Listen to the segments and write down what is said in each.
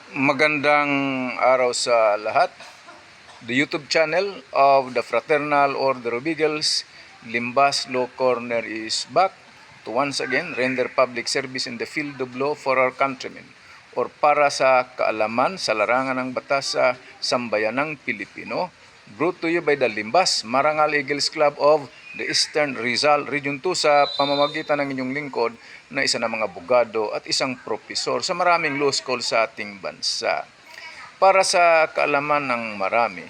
Magandang araw sa lahat. The YouTube channel of the Fraternal Order of Eagles, Limbas Law Corner is back to once again render public service in the field of law for our countrymen or para sa kaalaman sa larangan ng batas sa sambayanang Pilipino. Brought to you by the Limbas Marangal Eagles Club of the Eastern Rizal Region 2 sa pamamagitan ng inyong lingkod na isa na mga abogado at isang propesor sa maraming law school sa ating bansa. Para sa kaalaman ng marami,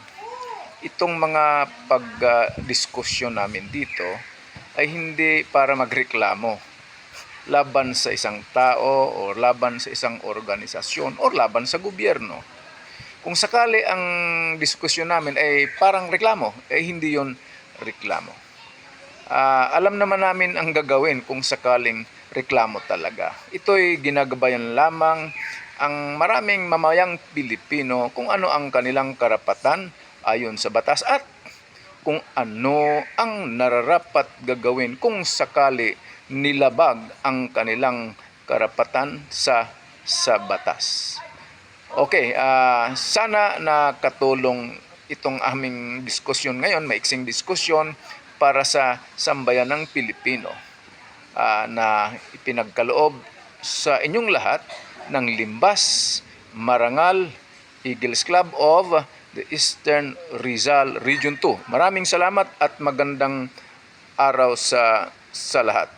itong mga pagdiskusyon namin dito ay hindi para magreklamo laban sa isang tao o laban sa isang organisasyon o laban sa gobyerno. Kung sakali ang diskusyon namin ay parang reklamo, hindi yon reklamo. Alam naman namin ang gagawin kung sakaling reklamo talaga. Ito'y ginagabayan lamang ang maraming mamayang Pilipino kung ano ang kanilang karapatan ayon sa batas at kung ano ang nararapat gagawin kung sakali nilabag ang kanilang karapatan sa batas. Okay, sana nakatulong itong aming diskusyon ngayon, maiksing diskusyon para sa sambayan ng Pilipino na ipinagkaloob sa inyong lahat ng Limbas Marangal Eagles Club of the Eastern Rizal Region 2. Maraming salamat at magandang araw sa lahat.